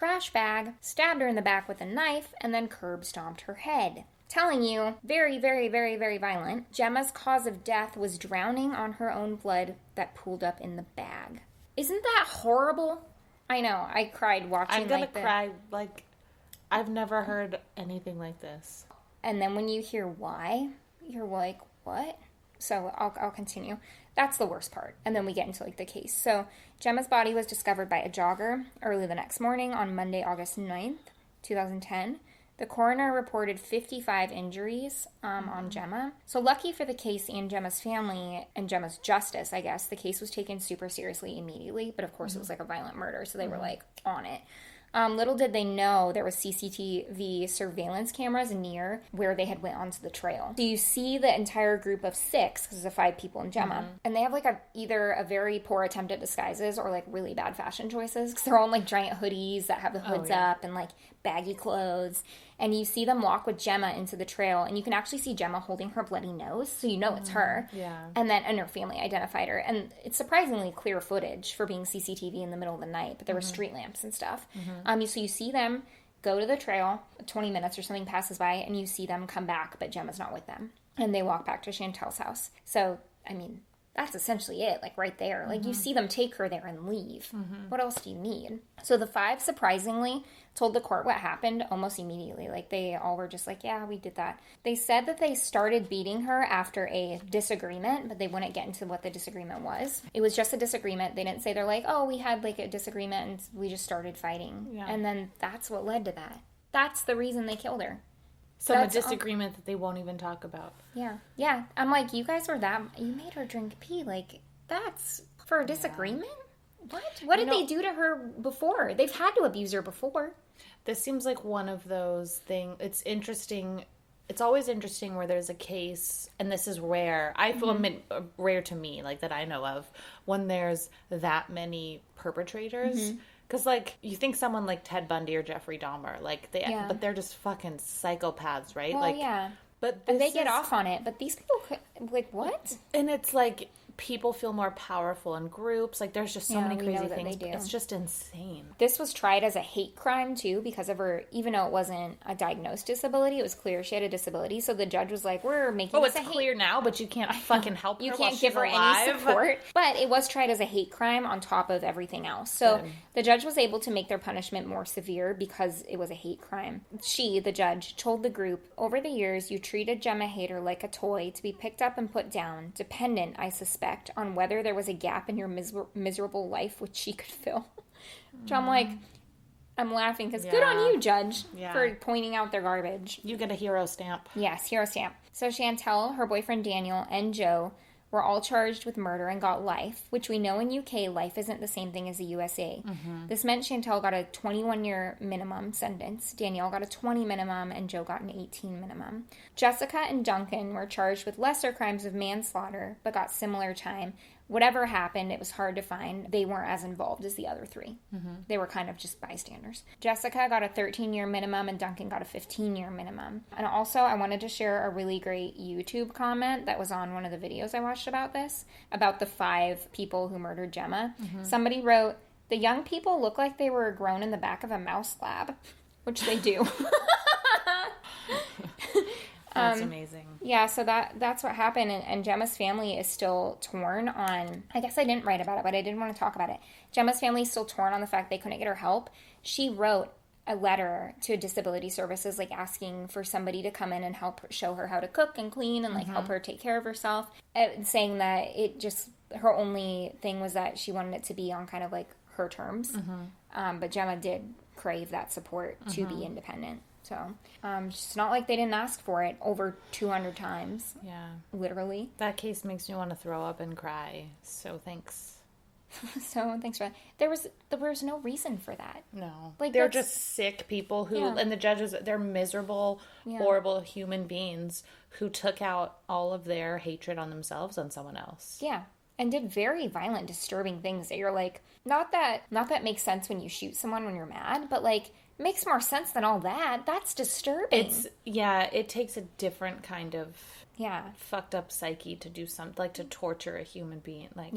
trash bag, stabbed her in the back with a knife, and then curb stomped her head. Telling you, very, very, very, very violent. Gemma's cause of death was drowning on her own blood that pooled up in the bag. Isn't that horrible? I know, I cried watching. I'm gonna cry, like, I've never heard anything like this. And then when you hear why, you're like, what? So I'll continue. That's the worst part. And then we get into, like, the case. So Gemma's body was discovered by a jogger early the next morning on Monday, August 9th, 2010. The coroner reported 55 injuries on Gemma. So lucky for the case and Gemma's family and Gemma's justice, I guess, the case was taken super seriously immediately. But of course, it was like a violent murder, so they were like on it. Little did they know there was CCTV surveillance cameras near where they had went onto the trail. So you see the entire group of 6, because there's 5 people in Gemma, and they have like either a very poor attempt at disguises or like really bad fashion choices, because they're all in like giant hoodies that have the hoods up and like baggy clothes. And you see them walk with Gemma into the trail, and you can actually see Gemma holding her bloody nose, so you know it's her. Yeah. And her family identified her. And it's surprisingly clear footage for being CCTV in the middle of the night, but there were street lamps and stuff. So you see them go to the trail, 20 minutes or something passes by, and you see them come back, but Gemma's not with them. And they walk back to Chantel's house. So, I mean, that's essentially it, like right there. Like you see them take her there and leave. What else do you need? So the 5 surprisingly told the court what happened almost immediately. Like they all were just like, yeah, we did that. They said that they started beating her after a disagreement, but they wouldn't get into what the disagreement was. It was just a disagreement. They didn't say they're like, oh, we had like a disagreement and we just started fighting. Yeah. And then that's what led to that. That's the reason they killed her. So a disagreement that they won't even talk about. Yeah. Yeah. I'm like, you guys were you made her drink pee. Like, that's for a disagreement? What? What did they do to her before? They've had to abuse her before. This seems like one of those things. It's interesting. It's always interesting where there's a case, and this is rare. I feel rare to me, like that I know of, when there's that many perpetrators. Because, like, you think someone like Ted Bundy or Jeffrey Dahmer, like, but they're just fucking psychopaths, right? Well, like, yeah. But they get off on it, but these people, like, what? And it's like, people feel more powerful in groups. Like, there's just so many crazy things. It's just insane. This was tried as a hate crime, too, because of her, even though it wasn't a diagnosed disability, it was clear she had a disability. So the judge was like, we're making this a hate... it's clear now, but you can't fucking help her. You can't give her any support. But it was tried as a hate crime on top of everything else. So the judge was able to make their punishment more severe because it was a hate crime. She, the judge, told the group, over the years, you treated Gemma Hayter like a toy to be picked up and put down, dependent, I suspect, on whether there was a gap in your miserable life which she could fill. So I'm like, I'm laughing because good on you, Judge, for pointing out their garbage. You get a hero stamp. Yes, hero stamp. So Chantel, her boyfriend Daniel, and Joe were all charged with murder and got life, which we know in UK, life isn't the same thing as the USA. This meant Chantel got a 21-year minimum sentence, Danielle got a 20 minimum, and Joe got an 18 minimum. Jessica and Duncan were charged with lesser crimes of manslaughter, but got similar time. Whatever happened, it was hard to find. They weren't as involved as the other 3. They were kind of just bystanders. Jessica got a 13-year minimum and Duncan got a 15-year minimum. And also, I wanted to share a really great YouTube comment that was on one of the videos I watched about this, about the 5 people who murdered Gemma. Somebody wrote, the young people look like they were grown in the back of a mouse lab, which they do. That's amazing. Yeah, so that's what happened, and Gemma's family is still torn on... I guess I didn't write about it, but I did want to talk about it. Gemma's family is still torn on the fact they couldn't get her help. She wrote a letter to disability services, like, asking for somebody to come in and help show her how to cook and clean and, like, help her take care of herself, saying that it just... Her only thing was that she wanted it to be on kind of, like, her terms. But Gemma did crave that support to be independent. So, it's not like they didn't ask for it over 200 times. Yeah. Literally. That case makes me want to throw up and cry. So, thanks. So, thanks for that. There was no reason for that. No. Like, they're just sick people who, and the judges, they're miserable, horrible human beings who took out all of their hatred on themselves on someone else. Yeah. And did very violent, disturbing things that you're like, not that makes sense when you shoot someone when you're mad, but, like, makes more sense than all that. That's disturbing. It takes a different kind of fucked up psyche to do something, like to torture a human being. Like,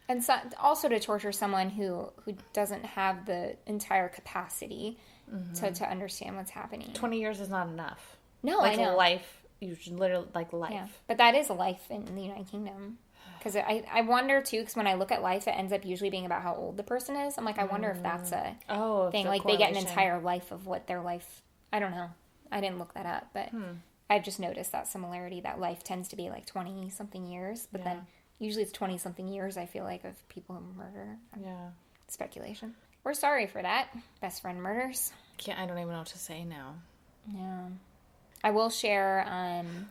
And so, also to torture someone who doesn't have the entire capacity to understand what's happening. 20 years is not enough. No, like I know. Life, you should literally, like life. Yeah. But that is a life in the United Kingdom. Because I wonder, too, because when I look at life, it ends up usually being about how old the person is. I'm like, I wonder if that's a thing. Like, they get an entire life of what their life... I don't know. I didn't look that up, but I've just noticed that similarity, that life tends to be like 20-something years, but then usually it's 20-something years, I feel like, of people who murder. Yeah. Speculation. We're sorry for that. Best friend murders. I don't even know what to say now. Yeah. I will share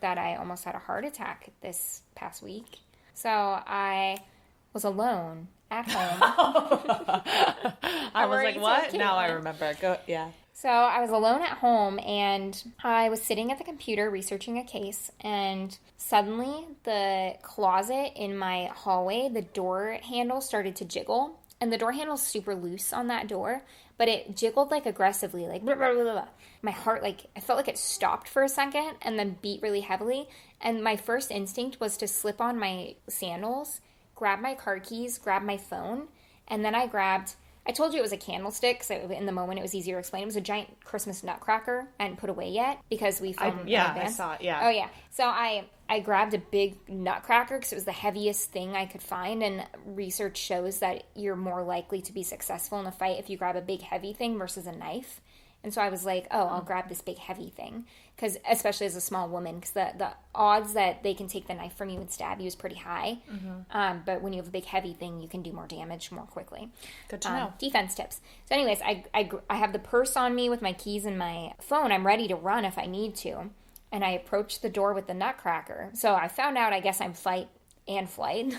that I almost had a heart attack this past week. So I was alone at home. I was like, what? Now I remember. Yeah. So I was alone at home, and I was sitting at the computer researching a case, and suddenly the closet in my hallway, the door handle started to jiggle, and the door handle's super loose on that door, but it jiggled like aggressively, like blah, blah, blah, blah. My heart, like, I felt like it stopped for a second and then beat really heavily, and my first instinct was to slip on my sandals, grab my car keys, grab my phone, and then I told you it was a candlestick, so in the moment it was easier to explain. It was a giant Christmas nutcracker I hadn't put away yet because we filmed in advance. I saw it, yeah. Oh, yeah. So I grabbed a big nutcracker because it was the heaviest thing I could find, and research shows that you're more likely to be successful in a fight if you grab a big heavy thing versus a knife. And so I was like, oh, I'll grab this big heavy thing, because especially as a small woman, because the odds that they can take the knife from you and stab you is pretty high. But when you have a big heavy thing, you can do more damage more quickly. Good to know. Defense tips. So anyways, I have the purse on me with my keys and my phone. I'm ready to run if I need to. And I approached the door with the nutcracker. So I found out, I guess I'm fight and flight.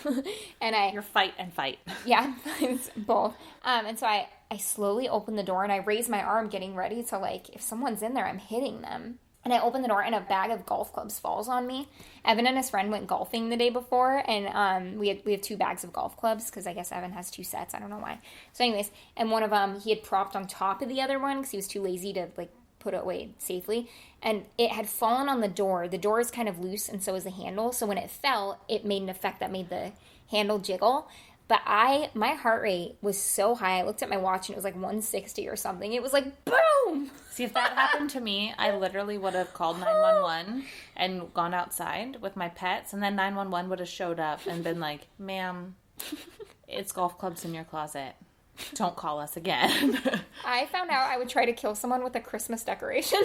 And You're fight and fight. Yeah, it's both. And so I slowly opened the door, and I raised my arm getting ready to, like, if someone's in there, I'm hitting them. And I opened the door, and a bag of golf clubs falls on me. Evan and his friend went golfing the day before, and we have 2 bags of golf clubs, because I guess Evan has 2 sets. I don't know why. So anyways, and one of them he had propped on top of the other one, because he was too lazy to, like, put it away safely. And it had fallen on the door. The door is kind of loose, and so is the handle. So when it fell, it made an effect that made the handle jiggle. But my heart rate was so high. I looked at my watch, and it was like 160 or something. It was like, boom! See, if that happened to me, I literally would have called 911 and gone outside with my pets, and then 911 would have showed up and been like, ma'am, it's golf clubs in your closet. Don't call us again. I found out I would try to kill someone with a Christmas decoration.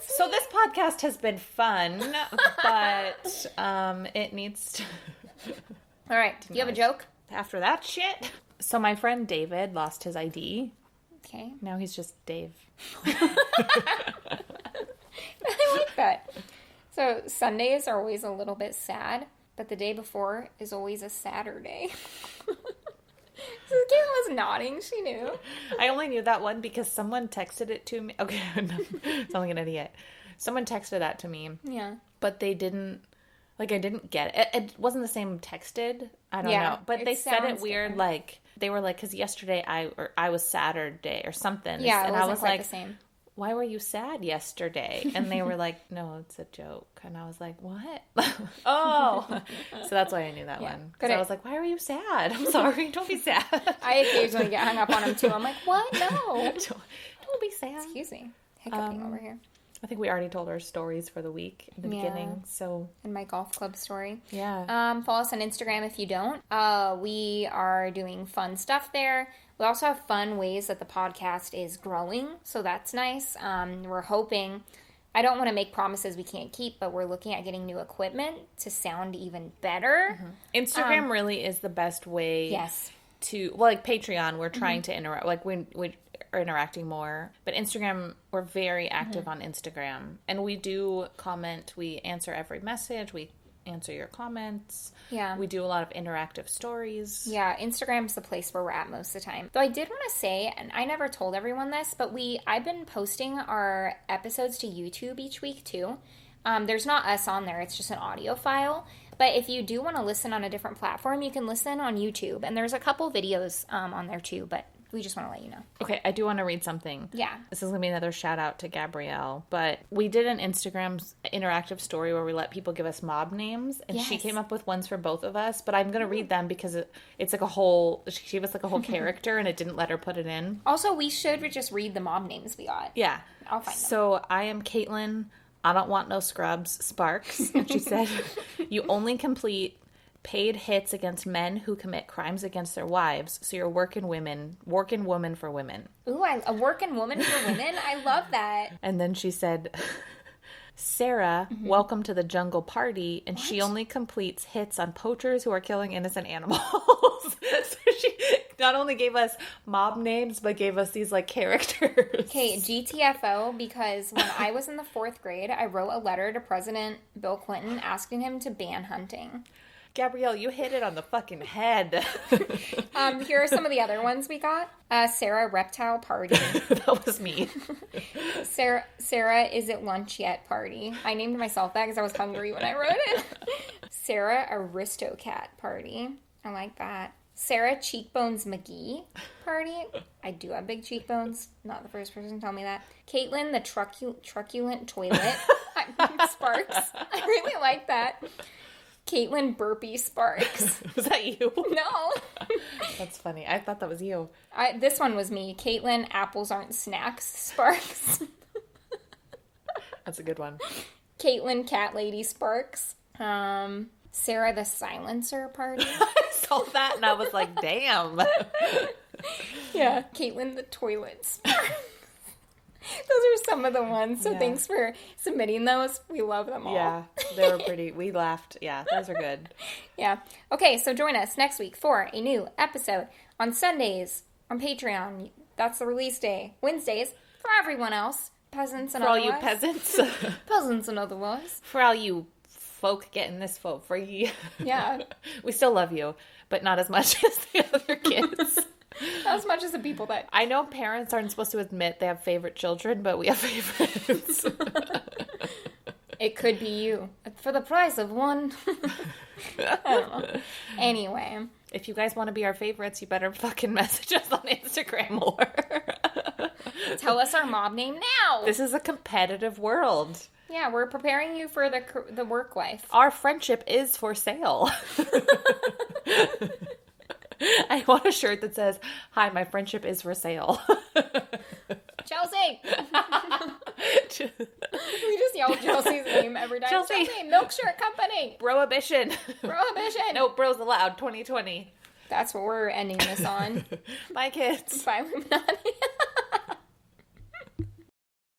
So this podcast has been fun, but it needs to... All right. Do you have a joke? After that shit. So my friend David lost his ID. Okay. Now he's just Dave. I like that. So Sundays are always a little bit sad, but the day before is always a Saturday. So Kim was nodding. She knew. I only knew that one because someone texted it to me. Okay, no, sound like an idiot. Someone texted that to me. Yeah. But they didn't, like, I didn't get it. It wasn't the same texted. I don't know. But they said it weird, different. Like, they were like, because yesterday I was Saturday or something. Yeah, and it wasn't I was quite like, the same. Why were you sad yesterday? And they were like, no, it's a joke. And I was like, what? Oh. So that's why I knew that one. Because I was like, why are you sad? I'm sorry. Don't be sad. I occasionally get hung up on them, too. I'm like, what? No. Don't be sad. Excuse me. Hiccuping over here. I think we already told our stories for the week in the beginning. So and my golf club story. Yeah. Follow us on Instagram if you don't. We are doing fun stuff there. We also have fun ways that the podcast is growing, so that's nice. We're hoping, I don't want to make promises we can't keep, but we're looking at getting new equipment to sound even better. Mm-hmm. Instagram really is the best way. Yes. To, well, like Patreon, we're trying to interact, like we are interacting more, but Instagram, we're very active on Instagram, and we do comment, we answer every message, we answer your comments. Yeah. We do a lot of interactive stories. Yeah, Instagram's the place where we're at most of the time. Though I did want to say, and I never told everyone this, but I've been posting our episodes to YouTube each week too. There's not us on there, it's just an audio file. But if you do want to listen on a different platform, you can listen on YouTube. And there's a couple videos on there too, but we just want to let you know. Okay, I do want to read something. Yeah. This is going to be another shout out to Gabrielle, but we did an Instagram interactive story where we let people give us mob names, and she came up with ones for both of us, but I'm going to read them because it's like a whole, she gave us like a whole character and it didn't let her put it in. Also, we should just read the mob names we got. Yeah. I'll find them. So I am Caitlin, I don't want no scrubs, Sparks, and she said, you only complete paid hits against men who commit crimes against their wives, so you're working woman for women. Ooh, a working woman for women? I love that. And then she said, Sarah, welcome to the jungle party, and she only completes hits on poachers who are killing innocent animals. So she not only gave us mob names, but gave us these, like, characters. Okay, GTFO, because when I was in the 4th grade, I wrote a letter to President Bill Clinton asking him to ban hunting. Gabrielle, you hit it on the fucking head. Here are some of the other ones we got. Sarah, reptile party. That was me. Sarah, is it lunch yet party. I named myself that because I was hungry when I wrote it. Sarah, Aristocat party. I like that. Sarah, Cheekbones McGee party. I do have big cheekbones. Not the first person to tell me that. Caitlin, the truculent toilet. Sparks. I really like that. Caitlin Burpee Sparks. Was that you? No. That's funny. I thought that was you. This one was me. Caitlin Apples Aren't Snacks Sparks. That's a good one. Caitlin Cat Lady Sparks. Sarah the Silencer Party. I saw that and I was like, damn. Yeah. Caitlin the Toilet Sparks. Those are some of the ones. So thanks for submitting those. We love them all. Yeah, they were pretty. We laughed. Yeah, those are good. Yeah. Okay, so join us next week for a new episode on Sundays on Patreon. That's the release day. Wednesdays for everyone else. Peasants and for otherwise. all you peasants. Peasants and otherwise. For all you folk getting this for free. Yeah. We still love you, but not as much as the other kids. Not as much as the people that... I know parents aren't supposed to admit they have favorite children, but we have favorites. It could be you. For the price of one. I don't know. Anyway. If you guys want to be our favorites, you better fucking message us on Instagram more. Tell us our mob name now. This is a competitive world. Yeah, we're preparing you for the work life. Our friendship is for sale. I want a shirt that says, "Hi, my friendship is for sale." Chelsea! We just yell Chelsea's name every time. Chelsea, Milk Shirt Company! Prohibition! Prohibition! No bros allowed, 2020. That's what we're ending this on. Bye, kids. Bye, Illuminati.